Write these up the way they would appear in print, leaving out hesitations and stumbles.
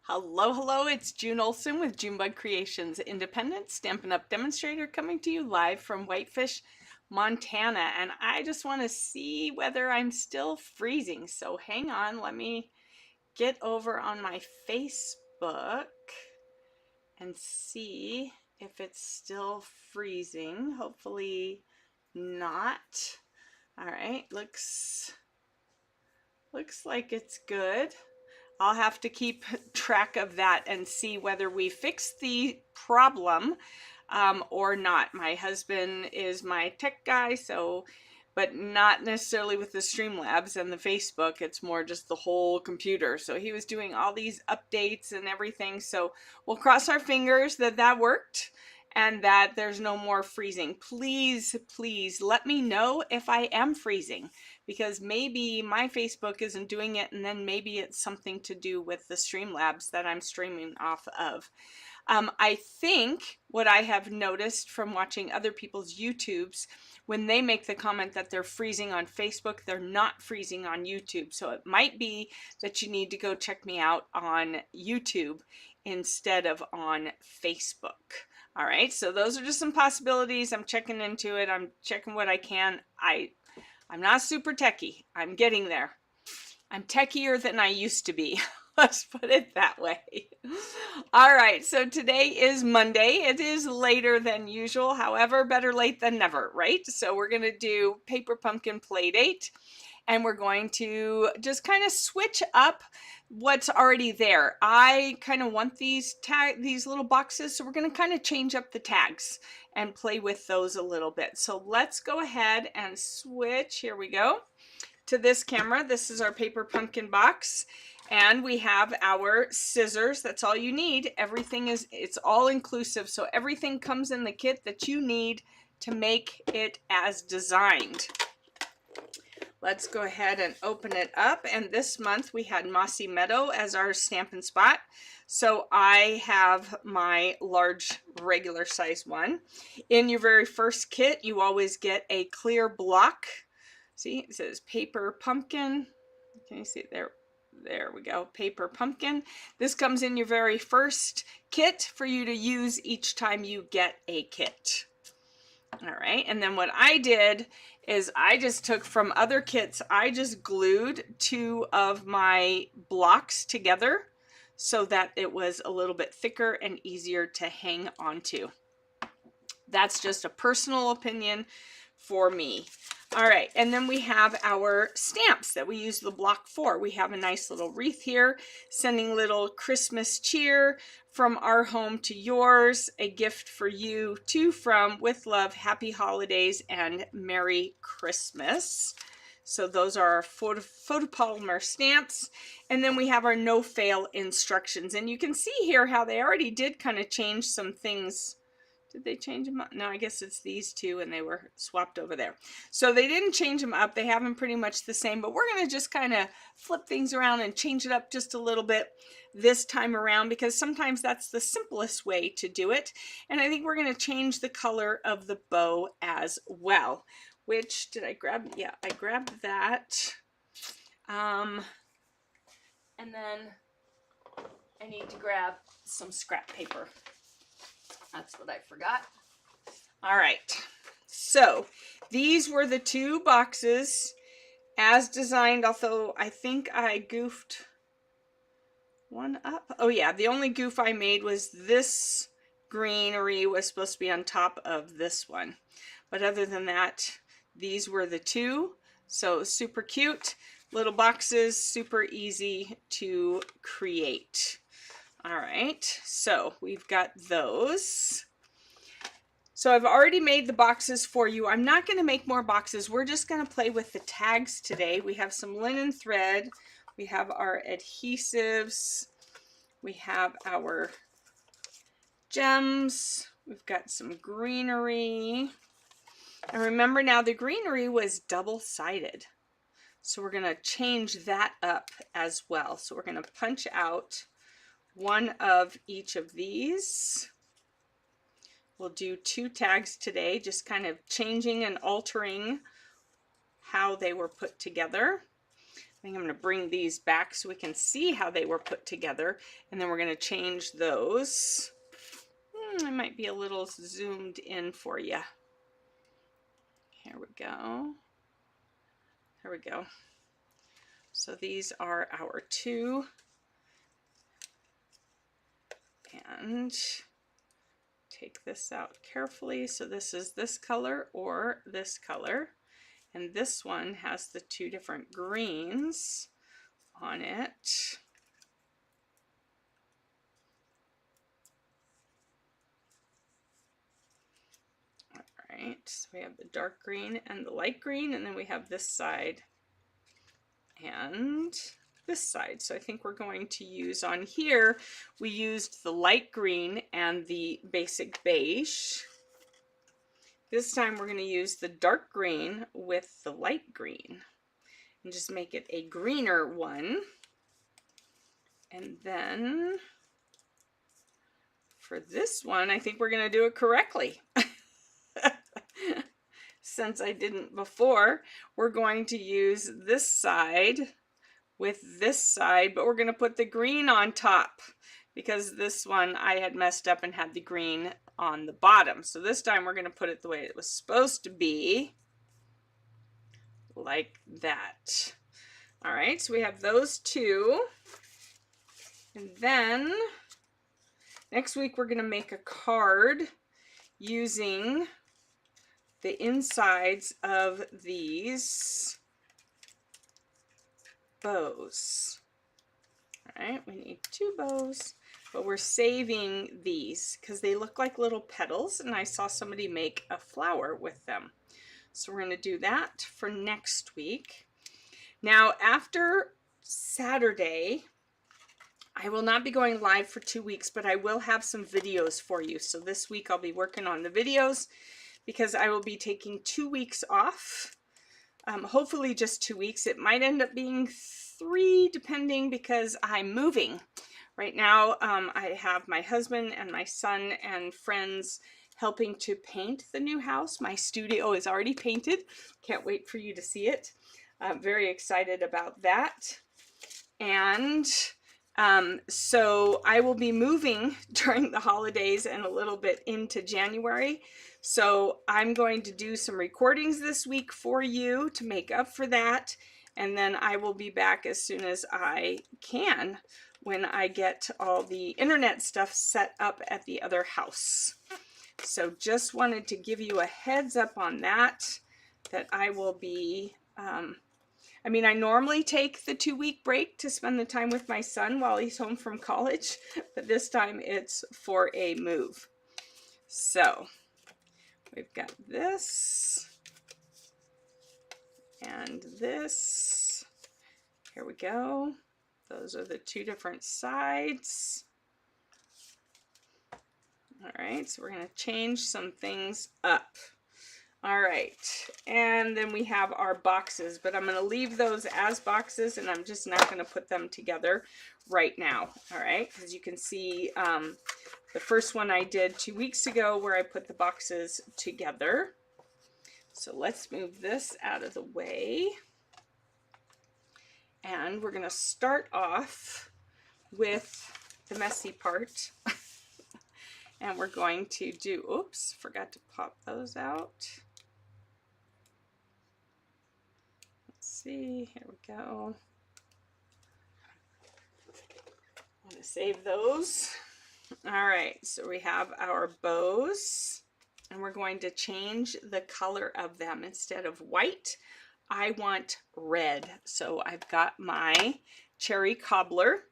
Hello, hello, it's June Olson with Junebug Creations, independent Stampin' Up! Demonstrator coming to you live from Whitefish, Montana. And I just want to see whether I'm still freezing. So hang on, let me get over on my Facebook and see if it's still freezing. Hopefully not. All right, looks like it's good. I'll have to keep track of that and see whether we fix the problem or not. My husband is my tech guy, but not necessarily with the Streamlabs and the Facebook. It's more just the whole computer. So he was doing all these updates and everything. So we'll cross our fingers that that worked and that there's no more freezing. Please, please let me know if I am freezing, because maybe my Facebook isn't doing it, and then maybe it's something to do with the Streamlabs that I'm streaming off of. I think what I have noticed from watching other people's YouTubes, when they make the comment that they're freezing on Facebook, they're not freezing on YouTube. So it might be that you need to go check me out on YouTube instead of on Facebook. All right, so those are just some possibilities. I'm checking into it. I'm checking what I can. I'm not super techie. I'm getting there. I'm techier than I used to be. Let's put it that way. All right, so today is Monday. It is later than usual. However, better late than never, right? So we're going to do Paper Pumpkin Playdate, and we're going to just kind of switch up what's already there. I kind of want these little boxes, so we're going to kind of change up the tags and play with those a little bit. So let's go ahead and switch. Here we go to this camera. This is our Paper Pumpkin box, and we have our scissors. That's all you need. It's all inclusive, so everything comes in the kit that you need to make it as designed. Let's go ahead and open it up. And this month we had Mossy Meadow as our Stampin' Spot. So I have my large regular size one. In your very first kit, you always get a clear block. See, it says Paper Pumpkin. Can you see it there? There we go, Paper Pumpkin. This comes in your very first kit for you to use each time you get a kit. All right, and then what I did is I just took from other kits, I just glued two of my blocks together so that it was a little bit thicker and easier to hang onto. That's just a personal opinion for me. All right, and then we have our stamps that we use the block for. We have a nice little wreath here, sending little Christmas cheer from our home to yours, a gift for you, to from, with love, happy holidays, and Merry Christmas. So those are our photopolymer stamps. And then we have our no fail instructions. And you can see here how they already did kind of change some things. Did they change them up? No, I guess it's these two, and they were swapped over there. So they didn't change them up. They have them pretty much the same, but we're going to just kind of flip things around and change it up just a little bit this time around, because sometimes that's the simplest way to do it. And I think we're going to change the color of the bow as well. Which did I grab? Yeah, I grabbed that. And then I need to grab some scrap paper. That's what I forgot. All right, so these were the two boxes as designed, although I think I goofed one up. Oh yeah, the only goof I made was this greenery was supposed to be on top of this one. But other than that, these were the two. So super cute little boxes, super easy to create. All right, so we've got those. So I've already made the boxes for you. I'm not going to make more boxes. We're just going to play with the tags today. We have some linen thread. We have our adhesives. We have our gems. We've got some greenery. And remember now, the greenery was double-sided. So we're going to change that up as well. So we're going to punch out one of each of these. We'll do two tags today, just kind of changing and altering how they were put together. think I'm going to bring these back so we can see how they were put together, and then we're going to change those. I might be a little zoomed in for you. Here we go. There we go. So these are our two, and take this out carefully. So this is this color or this color, and this one has the two different greens on it. All right, so we have the dark green and the light green, and then we have this side and this side. So I think we're going to use on here, we used the light green and the basic beige. This time we're going to use the dark green with the light green and just make it a greener one. And then for this one, I think we're going to do it correctly. Since I didn't before, we're going to use this side with this side, but we're going to put the green on top because this one I had messed up and had the green on the bottom. So this time we're going to put it the way it was supposed to be, like that. All right, so we have those two. And then next week we're going to make a card using the insides of these bows. All right, we need two bows, but we're saving these because they look like little petals, and I saw somebody make a flower with them. So we're going to do that for next week. Now, after Saturday, I will not be going live for 2 weeks, but I will have some videos for you. So this week I'll be working on the videos because I will be taking 2 weeks off. Hopefully just 2 weeks. It might end up being 3 depending because I'm moving. Right now I have my husband and my son and friends helping to paint the new house. My studio is already painted. Can't wait for you to see it. I'm very excited about that. And so I will be moving during the holidays and a little bit into January. So I'm going to do some recordings this week for you to make up for that. And then I will be back as soon as I can when I get all the internet stuff set up at the other house. So just wanted to give you a heads up on that I will be, I mean, I normally take the 2-week break to spend the time with my son while he's home from college, but this time it's for a move. So we've got this and this. Here we go. Those are the two different sides. All right, so we're going to change some things up. All right, and then we have our boxes, but I'm going to leave those as boxes, and I'm just not going to put them together right now. All right, because you can see the first one I did 2 weeks ago where I put the boxes together. So let's move this out of the way. And we're going to start off with the messy part. And we're going to do, oops, forgot to pop those out. Let's see, here we go. I'm going to save those. All right, so we have our bows, and we're going to change the color of them. Instead of white, I want red. So I've got my cherry cobbler,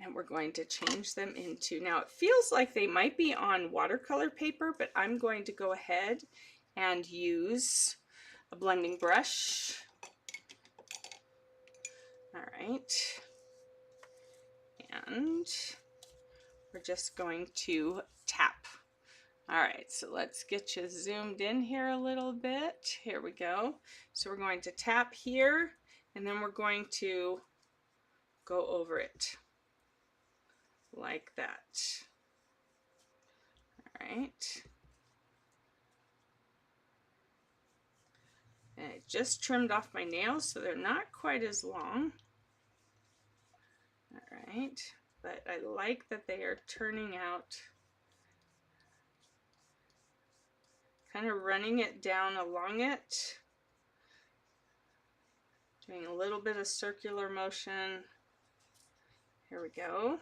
and we're going to change them into, now it feels like they might be on watercolor paper, but I'm going to go ahead and use a blending brush. All right. And we're just going to tap. All right, so let's get you zoomed in here a little bit. Here we go. So we're going to tap here, and then we're going to go over it like that. All right. I just trimmed off my nails so they're not quite as long. All right, but I like that they are turning out, kind of running it down along it, doing a little bit of circular motion. Here we go.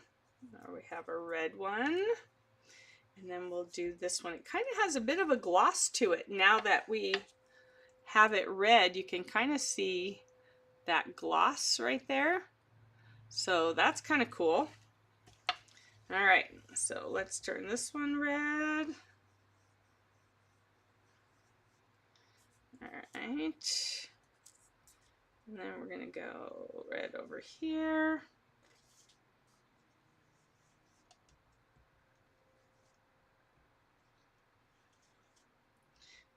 Now we have a red one. And then we'll do this one. It kind of has a bit of a gloss to it. Now that we have it red, you can kind of see that gloss right there. So that's kind of cool. All right, so let's turn this one red. All right. And then we're gonna go red over here.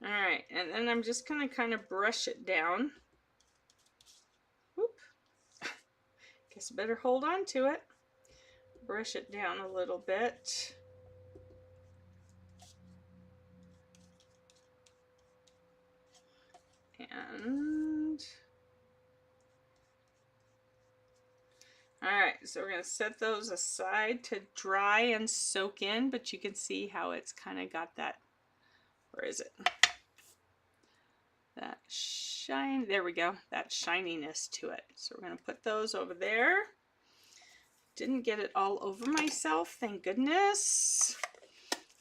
All right, and then I'm just gonna kind of brush it down. Whoop. Guess I better hold on to it. Brush it down a little bit. And all right, so we're gonna set those aside to dry and soak in, but you can see how it's kind of got that, where is it? That shine, there we go, that shininess to it. So we're gonna put those over there. Didn't get it all over myself, thank goodness.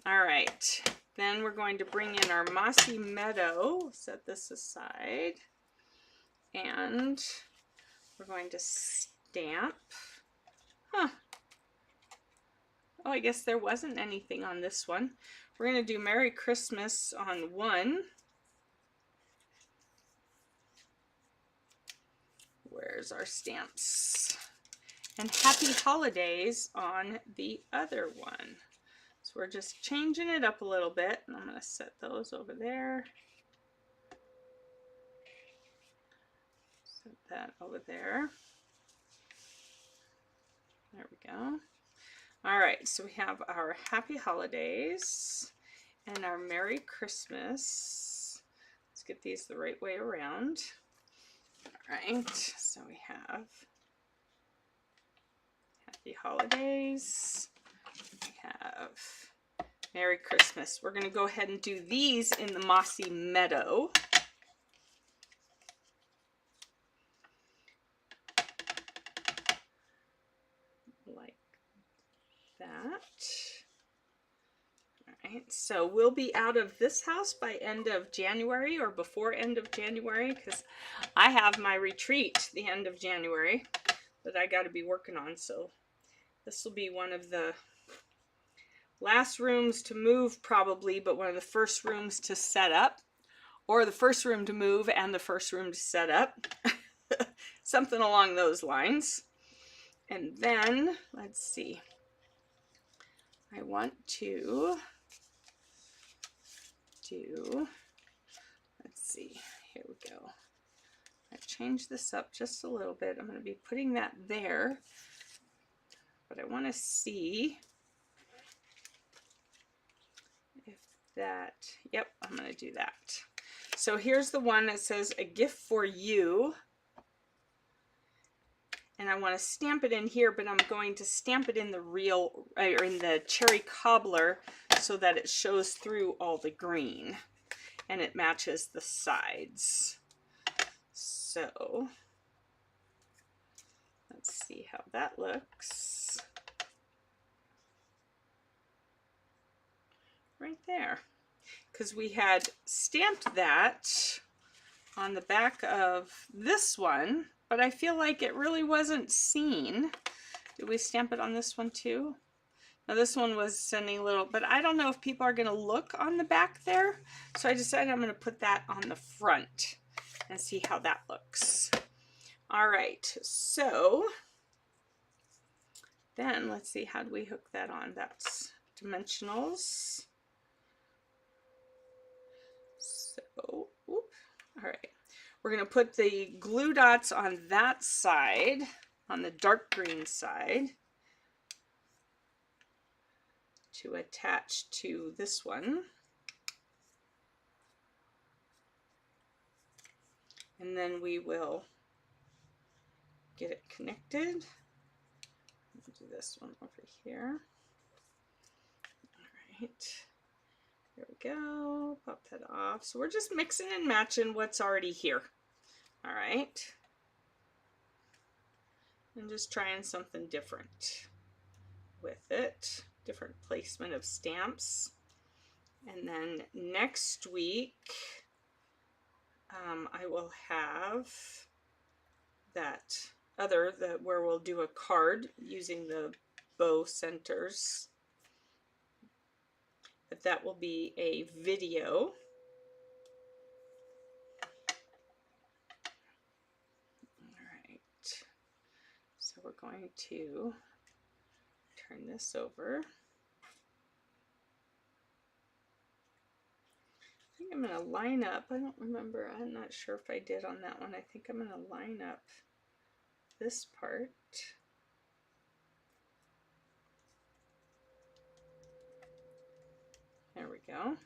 All right, then we're going to bring in our mossy meadow, set this aside, and we're going to stamp. Huh. Oh, I guess there wasn't anything on this one. We're going to do Merry Christmas on one. Where's our stamps? And Happy Holidays on the other one. So we're just changing it up a little bit. And I'm going to set those over there. Set that over there. There we go. All right, so we have our Happy Holidays and our Merry Christmas. Let's get these the right way around. All right, so we have Happy Holidays. We have Merry Christmas. We're going to go ahead and do these in the mossy meadow. Like that. All right, so we'll be out of this house by end of January or before end of January, because I have my retreat the end of January that I got to be working on. So this will be one of the last rooms to move probably, but one of the first rooms to set up, or the first room to move and the first room to set up. Something along those lines. And then, let's see, I want to do, let's see, here we go. I changed this up just a little bit. I'm going to be putting that there, but I want to see if that, yep, I'm going to do that. So here's the one that says a gift for you. And I want to stamp it in here, but I'm going to stamp it in the real, or in the cherry cobbler, so that it shows through all the green and it matches the sides. So let's see how that looks. Right there. Because we had stamped that on the back of this one, but I feel like it really wasn't seen. Did we stamp it on this one too? Now this one was sending a little, but I don't know if people are going to look on the back there. So I decided I'm going to put that on the front and see how that looks. All right, so then let's see, how do we hook that on? That's dimensionals. So, whoop. All right. We're going to put the glue dots on that side, on the dark green side, to attach to this one. and then we will get it connected. Do this one over here. All right, there we go. Pop that off. So we're just mixing and matching what's already here. All right, and just trying something different with it, different placement of stamps. And then next week I will have that other where we'll do a card using the bow centers, but that will be a video. All right, so we're going to turn this over. I think I'm going to line up. I don't remember. I'm not sure if I did on that one. I think I'm going to line up this part. There we go.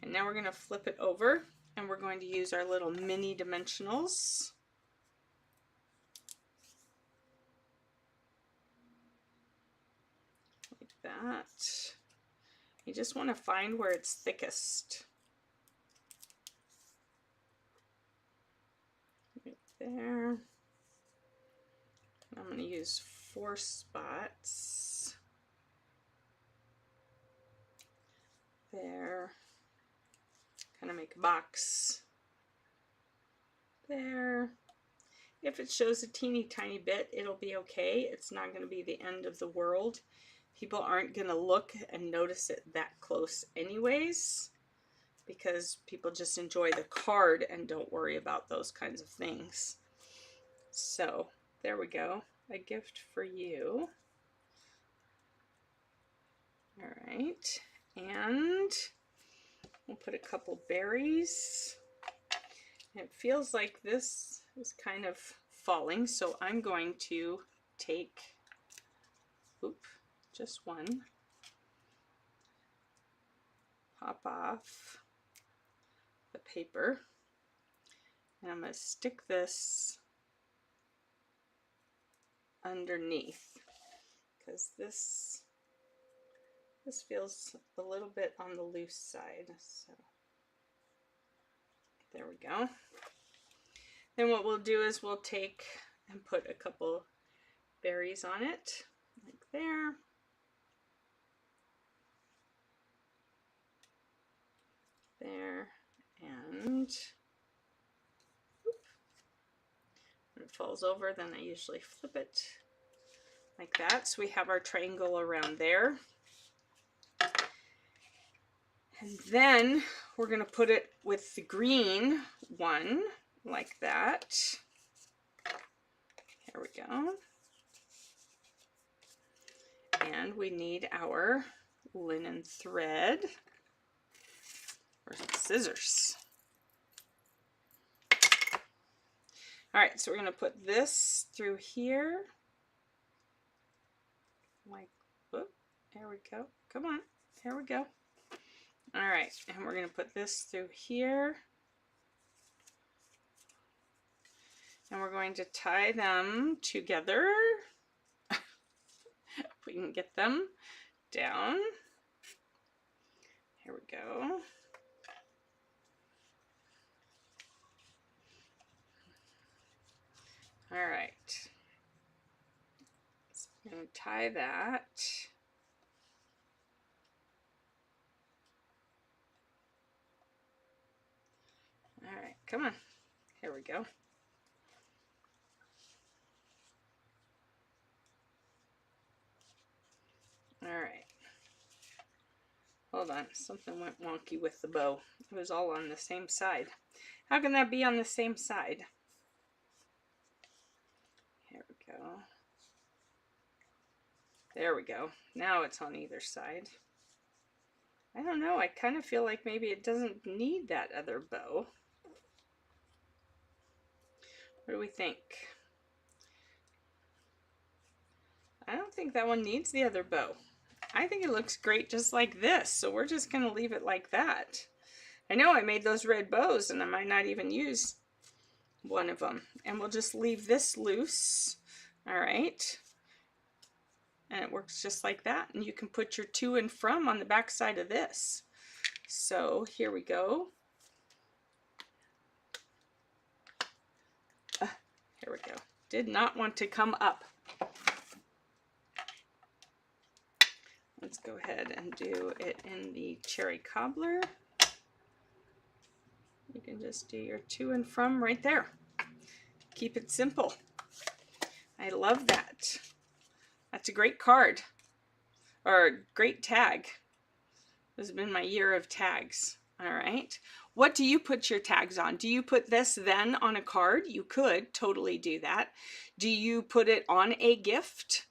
And now we're going to flip it over and we're going to use our little mini dimensionals. Like that. You just want to find where it's thickest. Right there. I'm going to use 4 spots. There. Kind of make a box. There. If it shows a teeny tiny bit, it'll be okay. It's not going to be the end of the world. People aren't going to look and notice it that close anyways, because people just enjoy the card and don't worry about those kinds of things. So there we go. A gift for you. All right. And we'll put a couple berries. It feels like this is kind of falling, so I'm going to take, just one, pop off the paper, and I'm going to stick this underneath because this feels a little bit on the loose side. So there we go. Then what we'll do is we'll take and put a couple berries on it, like there. There, and when it falls over, then I usually flip it like that. So we have our triangle around there. And then we're going to put it with the green one like that. Here we go. And we need our linen thread or scissors. All right, so we're going to put this through here. Like, whoop, there we go. Come on, here we go. All right, and we're going to put this through here. And we're going to tie them together. If we can get them down. Here we go. All right. So I'm going to tie that. All right, come on. Here we go. All right. Hold on, something went wonky with the bow. It was all on the same side. How can that be on the same side? Here we go. There we go. Now it's on either side. I don't know, I kind of feel like maybe it doesn't need that other bow. What do we think? I don't think that one needs the other bow. I think it looks great just like this, so we're just going to leave it like that. I know I made those red bows and I might not even use one of them. And we'll just leave this loose. All right. And it works just like that. And you can put your to and from on the back side of this. So here we go. Here we go. Did not want to come up. Let's go ahead and do it in the cherry cobbler. You can just do your to and from right there. Keep it simple. I love that. That's a great card, or a great tag. This has been my year of tags. All right. What do you put your tags on? Do you put this then on a card? You could totally do that. Do you put it on a gift?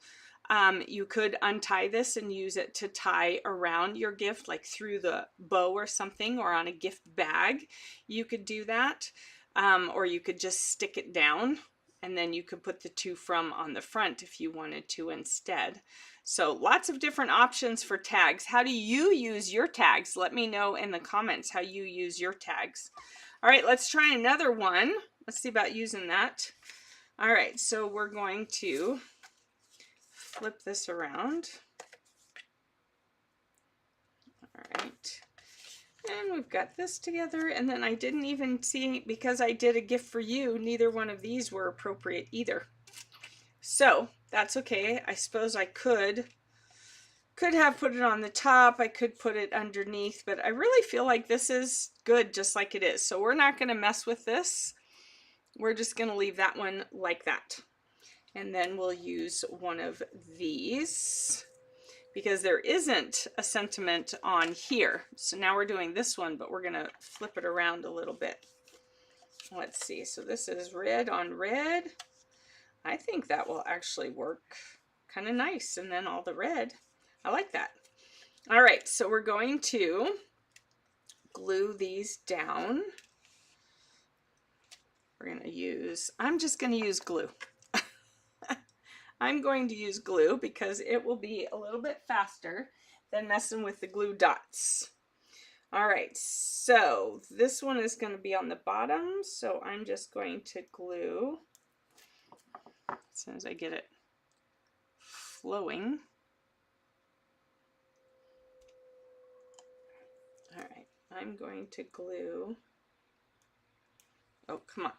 You could untie this and use it to tie around your gift, like through the bow or something, or on a gift bag. You could do that. Or you could just stick it down, and then you could put the to from on the front if you wanted to instead. So lots of different options for tags. How do you use your tags? Let me know in the comments how you use your tags. All right, let's try another one. Let's see about using that. All right, so we're going to flip this around. All right. And we've got this together, and then I didn't even see, because I did a gift for you, neither one of these were appropriate either. So that's okay. I suppose I could have put it on the top. I could put it underneath, but I really feel like this is good just like it is. So we're not going to mess with this. We're just going to leave that one like that. And then we'll use one of these, because there isn't a sentiment on here. So now we're doing this one, but we're gonna flip it around a little bit. Let's see, so this is red on red. I think that will actually work kind of nice, and then all the red. I like that. All right, so we're going to glue these down. We're gonna use, I'm just gonna use glue. I'm going to use glue because it will be a little bit faster than messing with the glue dots. All right, so this one is going to be on the bottom, so I'm just going to glue as soon as I get it flowing. All right, I'm going to glue. Oh, come on.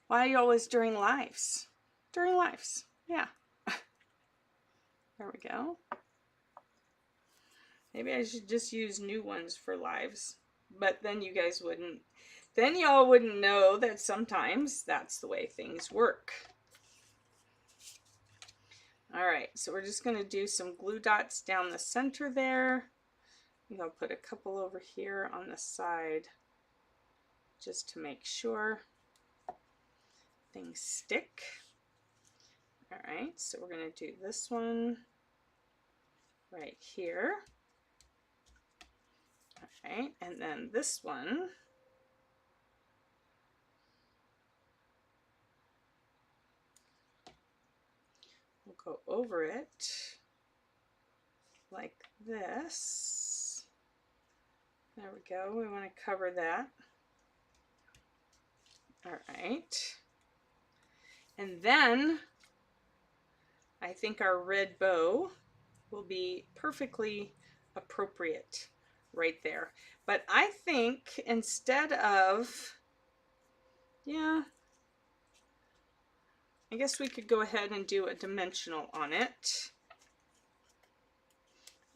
Why are you always during lives? During lives, yeah. There we go. Maybe I should just use new ones for lives, but then you guys wouldn't, then y'all wouldn't know that sometimes that's the way things work. All right, so we're just going to do some glue dots down the center there. I think I'll put a couple over here on the side just to make sure things stick. All right, so we're going to do this one right here. All right, and then this one. We'll go over it like this. There we go. We want to cover that. All right. And then I think our red bow will be perfectly appropriate right there. But I think instead of, yeah, I guess we could go ahead and do a dimensional on it.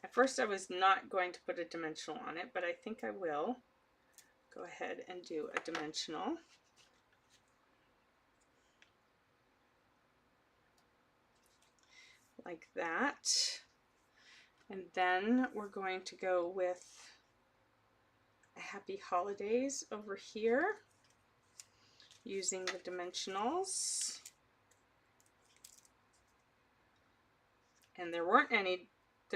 At first I was not going to put a dimensional on it, but I think I will go ahead and do a dimensional. Like that. And then we're going to go with a happy holidays over here using the dimensionals. And there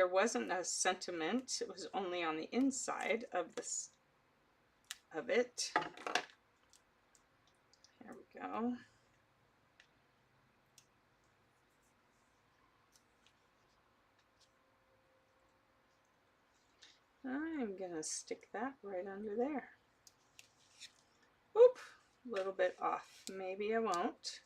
wasn't a sentiment. It was only on the inside of this of it. There we go. I'm gonna stick that right under there. Oop, a little bit off. Maybe I won't.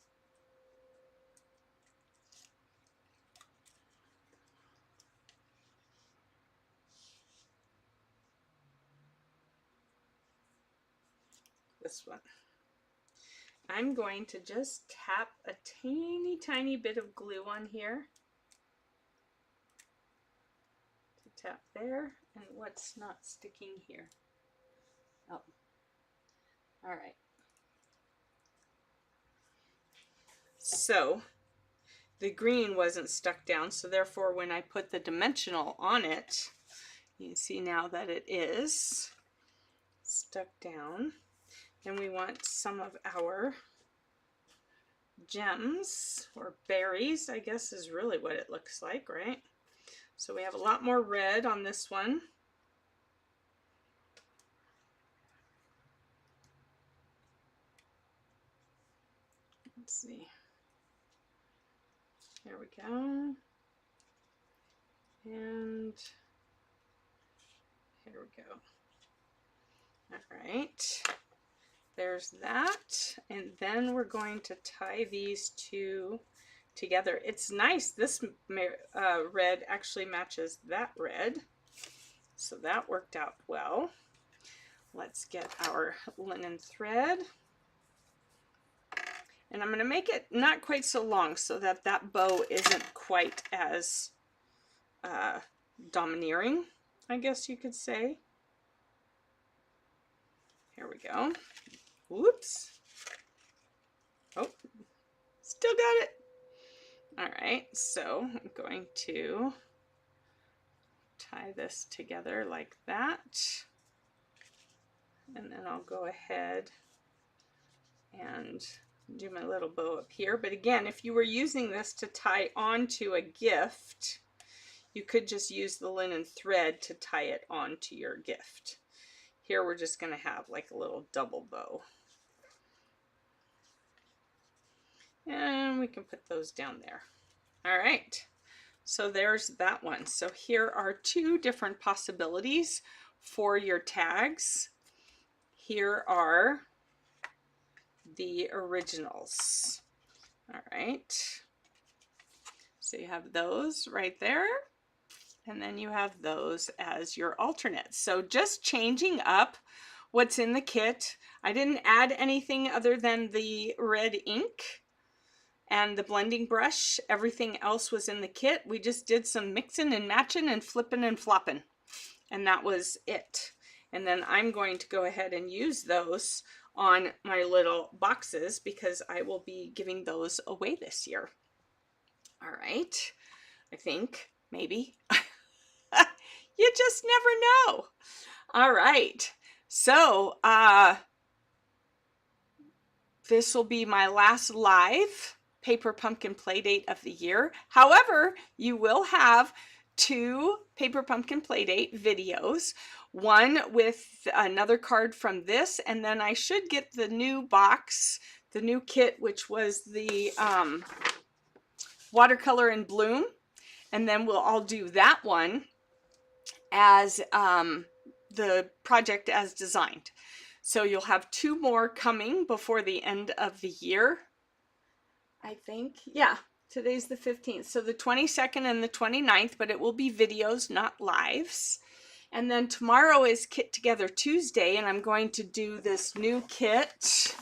This one. I'm going to just tap a teeny tiny bit of glue on here. To tap there, and what's not sticking here? Oh, all right. So the green wasn't stuck down, so therefore when I put the dimensional on it, you see now that it is stuck down. And we want some of our gems, or berries, I guess is really what it looks like, right? So we have a lot more red on this one. Let's see. There we go. And here we go. All right. There's that. And then we're going to tie these two together. It's nice. This red actually matches that red. So that worked out well. Let's get our linen thread. And I'm going to make it not quite so long so that that bow isn't quite as domineering, I guess you could say. Here we go. Whoops. Oh, still got it. All right, so I'm going to tie this together like that. And then I'll go ahead and do my little bow up here. But again, if you were using this to tie onto a gift, you could just use the linen thread to tie it onto your gift. Here we're just going to have like a little double bow. And we can put those down there. All right, so there's that one. So here are two different possibilities for your tags. Here are the originals. All right, so you have those right there, and then you have those as your alternates. So just changing up what's in the kit. I didn't add anything other than the red ink and the blending brush. Everything else was in the kit. We just did some mixing and matching and flipping and flopping, and that was it. And then I'm going to go ahead and use those on my little boxes because I will be giving those away this year. All right, I think, maybe. You just never know. All right, so this will be my last live Paper Pumpkin Playdate of the year. However, you will have two Paper Pumpkin Playdate videos, one with another card from this, and then I should get the new box, the new kit, which was the Watercolor in Bloom, and then we'll all do that one as the project as designed. So you'll have two more coming before the end of the year, I think. Yeah, today's the 15th. So the 22nd and the 29th, but it will be videos, not lives. And then tomorrow is Kit Together Tuesday, and I'm going to do this new kit,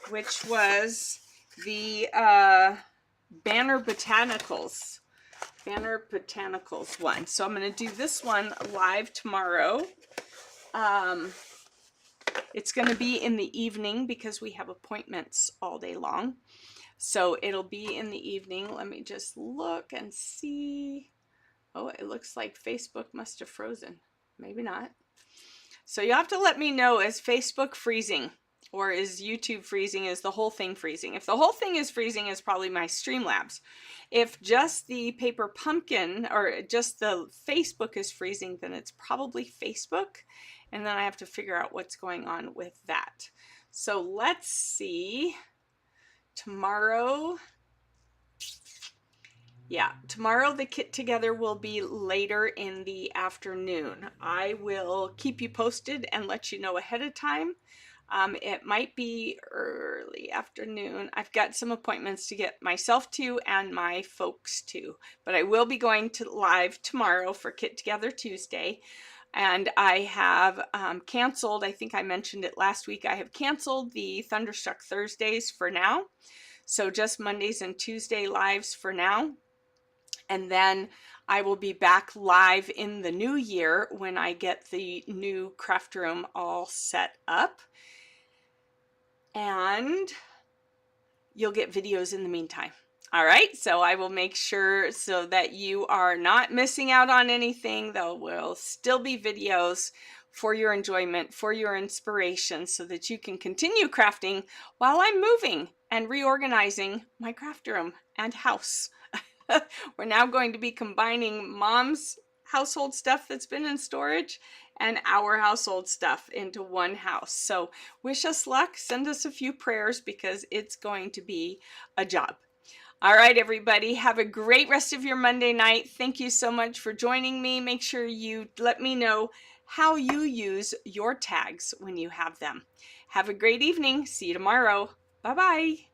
which was the Banner Botanicals one. So I'm going to do this one live tomorrow. It's going to be in the evening because we have appointments all day long. So it'll be in the evening. Let me just look and see. Oh, it looks like Facebook must have frozen. Maybe not. So you have to let me know, is Facebook freezing or is YouTube freezing? Is the whole thing freezing? If the whole thing is freezing, it's probably my Streamlabs. If just the Paper Pumpkin or just the Facebook is freezing, then it's probably Facebook. And then I have to figure out what's going on with that. So let's see. Tomorrow Yeah, tomorrow the Kit Together will be later in the afternoon. I will keep you posted and let you know ahead of time. It might be early afternoon. I've got some appointments to get myself to and my folks to, but I will be going to live tomorrow for Kit Together Tuesday. And I have canceled, I think I mentioned it last week, I have canceled the Thunderstruck Thursdays for now. So just Mondays and Tuesday lives for now. And then I will be back live in the new year when I get the new craft room all set up. And you'll get videos in the meantime. All right, so I will make sure so that you are not missing out on anything. There will still be videos for your enjoyment, for your inspiration, so that you can continue crafting while I'm moving and reorganizing my craft room and house. We're now going to be combining Mom's household stuff that's been in storage and our household stuff into one house. So wish us luck, send us a few prayers because it's going to be a job. All right, everybody, have a great rest of your Monday night. Thank you so much for joining me. Make sure you let me know how you use your tags when you have them. Have a great evening. See you tomorrow. Bye-bye.